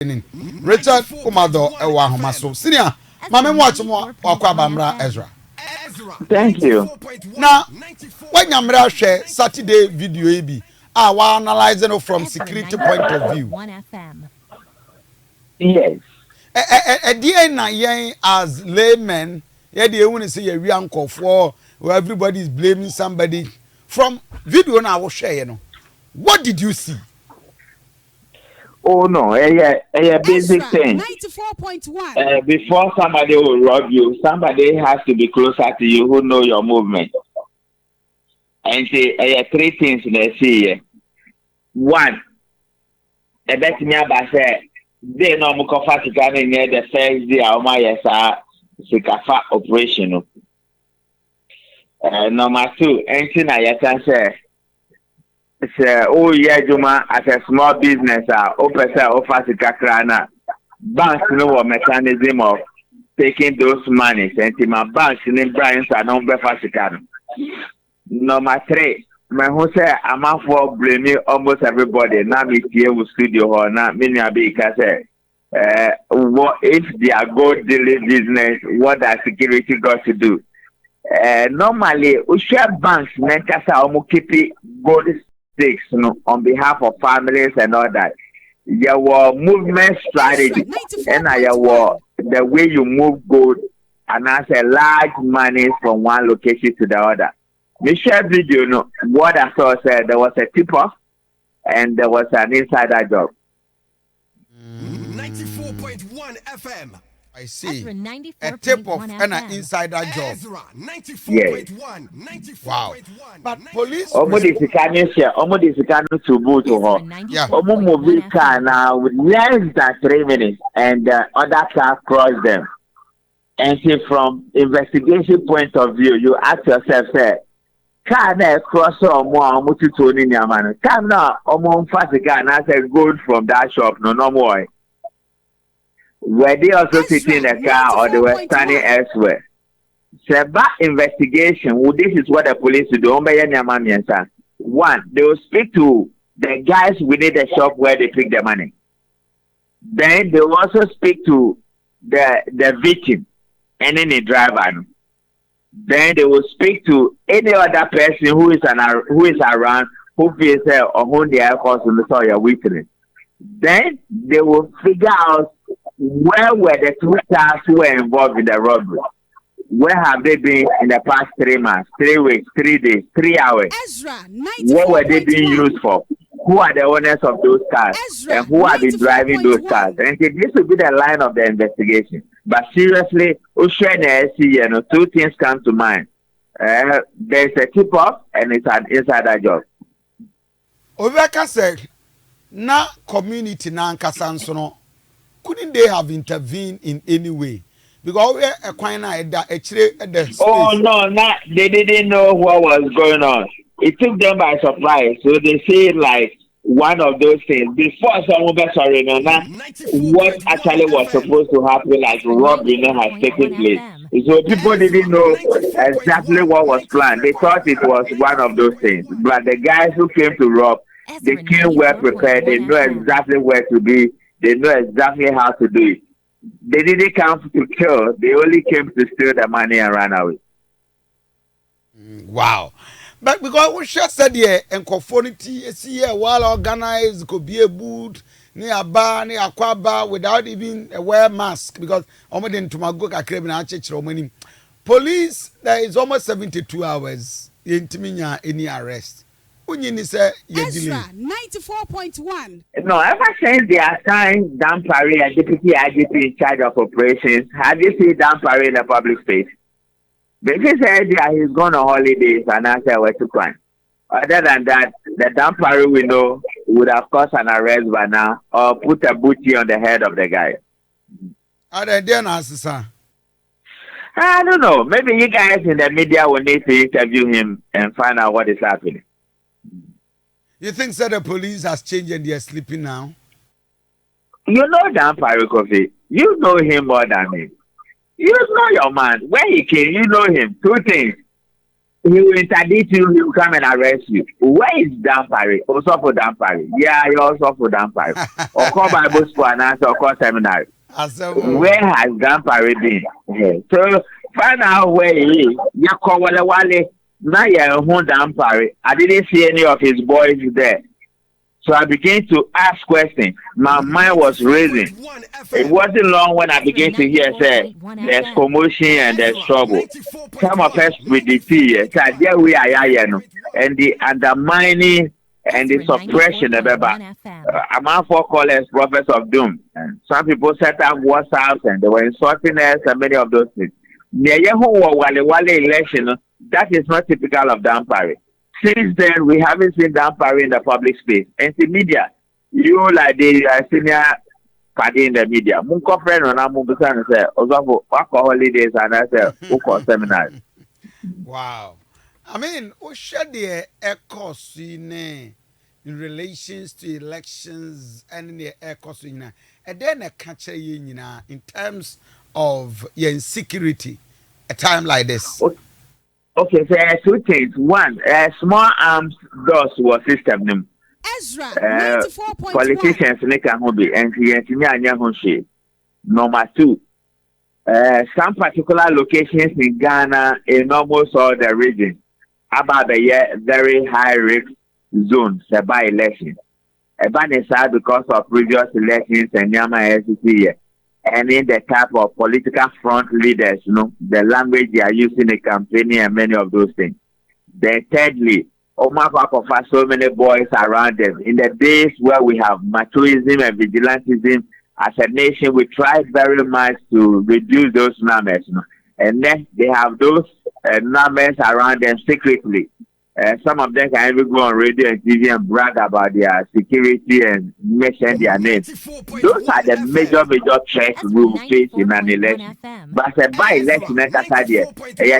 Richard Kumadoe ewa homaso. Senior, mama watch mo akwa bamra Ezra. Thank you. Now, when Yamra share Saturday video ebi, we analyzing it from security point of view. Yes. Na yen as laymen, they want to say we uncle for where everybody is blaming somebody. From video now I will share, What did you see? Oh no, a basic thing. 94.1. Before somebody will rob you, somebody has to be closer to you who know your movement. And say, three things they see here. One, the best me about say they no mo kofa sika near the first day of my sikafa operation. Number two, anything I can say. Oh yeah, Juma, as a small business, offer sika banks no mechanism of taking those monies, and my banks in Brian's are non sika. Number three, my who say I'm out for blaming almost everybody. Now me here with studio or not many because what if they are gold dealing business? What does security got to do? Normally, we share banks make us keep gold stakes, on behalf of families and all that. Your movement strategy and your the way you move gold and as a large money from one location to the other. We share video, what I saw said there was a tip-off and there was an insider job. 94.1 FM. I see. A tip-off and an insider job. Yes. Wow. But police... Almost is to boot to her. Yeah. Almost movie car now with less than 3 minutes and other car crossed them. And see, from investigation point of view, you ask yourself, say, car that cross or more to Tony Yaman. Come now, almost fast car and I said gold from that shop, no more. Were they also sitting in a car or they were standing elsewhere? Seba investigation, this is what the police do. One, they will speak to the guys within the shop where they pick the money. Then they will also speak to the victim and any driver. Then they will speak to any other person who is around, who feels or who they are causing the soil witness. Then they will figure out where were the two cars who were involved in the robbery. Where have they been in the past 3 months, 3 weeks, 3 days, 3 hours? What were they being used for? Who are the owners of those cars? And who have been driving those cars? And this will be the line of the investigation. But seriously, two things come to mind. There's a tip-off and it's an insider job. Oveka said, na community na nkasansono, couldn't they have intervened in any way? Because we are quite oh no, they didn't know what was going on. It took them by surprise. So they say like one of those things. Before someone got sorry, what actually was supposed to happen, like robbery, has taken place. So people didn't know exactly what was planned. They thought it was one of those things. But the guys who came to rob, they came well prepared. They know exactly where to be. They know exactly how to do it. They didn't come to kill. They only came to steal the money and run away. Wow. But because we just said here, and conformity, see here, well organized, could be a boot, near a bar, near a bar, without even a wear mask. Because almost in Tumagoka, criminal church, Romani. Police, there is almost 72 hours in Timinya, any arrest. EZRA 94.1. No, ever since they assigned Dan Parry as deputy IGP in charge of operations, have you seen Dan Parry in the public space? Because he's gone on holidays and I said where to crime. Other than that, the Dan Parry we know would have caused an arrest by now or put a booty on the head of the guy. Are they there now, sir? I don't know. Maybe you guys in the media will need to interview him and find out what is happening. You think that the police has changed and they are sleeping now? You know Dan Parry Kofi. You know him more than me. You know your man. When he came, you know him. Two things. he will interdict you, he will come and arrest you. Where is Dampari? Also for Dampari. Yeah, you also for Dampari. Or call Bible school and answer or call seminary. Where has Dampari been? So find out where he is. You call Wale. Now you're home Dampari. I didn't see any of his boys there. So I began to ask questions. My mind was raising. It wasn't long when I began to hear say there's commotion and there's trouble. Some of us with the tea, there we are, and the undermining and the suppression of among four callers, prophets of doom. And some people set up WhatsApps and they were insulting us and many of those things. Wale election, that is not typical of Dampari. Since then, we haven't seen Dampari in the public space. And the media, you like the senior party in the media. Munko friend on Amubusan say, Ozofo, Wako holidays and I say, Uko seminars. Wow. I mean, who should the echoes in relations to elections and the echoes in and then a catcher in terms of your insecurity a time like this? Okay, so there are two things. One, small arms doors was system. EZRA 94.1. Politicians make a hobby and he. Number two, some particular locations in Ghana in almost all the regions about the very high risk zones by election. About because of previous elections and Yama SCC. And in the type of political front leaders, the language they are using in campaigning and many of those things. Then thirdly, Omar so many boys around them. In the days where we have machoism and vigilantism, as a nation, we try very much to reduce those numbers. And then they have those numbers around them secretly. Some of them can even go on radio and TV and brag about their security and mention their names. Those are the major threats we will face in an election. But by election,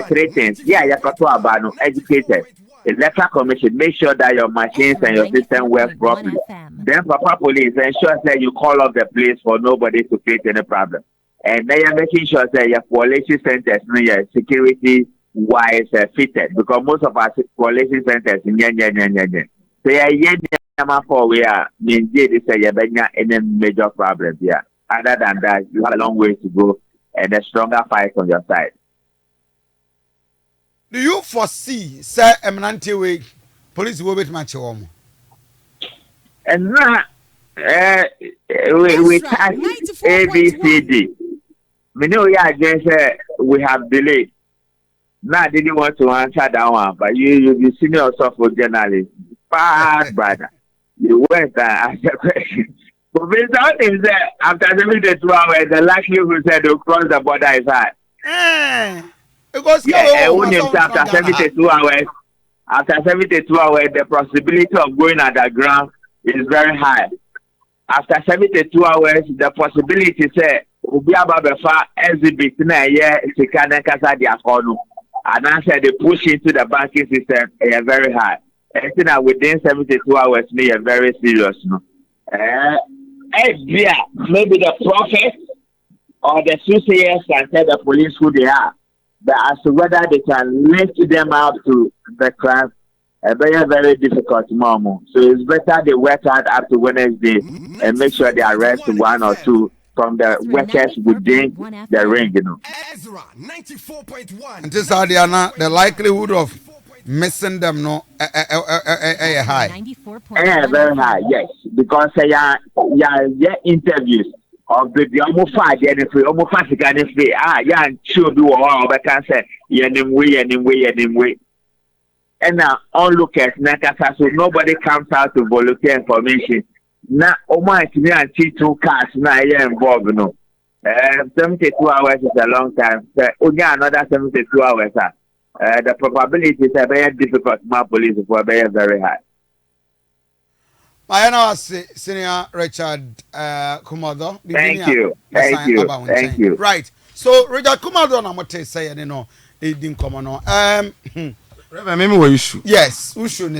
three things. Yeah, you got to about educated. Electoral Commission, make sure that your machines and your system work properly. Then Papa Police, ensure that you call off the place for nobody to create any problem. And then you're making sure that your coalition centers, your security wise fitted, because most of our coalition centers in so for we are any major problems here. Other than that, you have a long way to go and a stronger fight on your side. Do you foresee, sir, eminente way police will be much warm? And now we touch ABCD. We know we have delayed. Now I didn't want to answer that one, but you seen yourself for journalist. Bad brother. You went and asked the question. But without him there, after 72 hours, the likelihood said they'll cross the border is high. Because after 72 hours, the possibility of going underground is very high. After 72 hours, the possibility say will be about the far exhibit na and answer the push into the banking system is very high. And within 72 hours, me are very serious. Maybe the prophet or the soothsayers can tell the police who they are. But as to whether they can link them out to the crime, very, very difficult, Momo. So it's better they work out up to Wednesday and make sure they arrest one or two from the workers within the ring, EZRA 94.1. And this Adiana, the likelihood of missing them high. Very high, yes. Because interviews of the almost 5 years free, almost 5 years free. Sure do all but can say anyway. And now onlookers, so nobody comes out to volunteer information. Now, me and 2 cars now involved. 72 hours is a long time. Only another 72 hours. The probability is very difficult. My police for very high. I know, Senior Richard Kumadoe. Thank you. Right. So, Richard Kumadoe, I'm going to say, it didn't come on. Reverend, maybe we should. Yes, we should.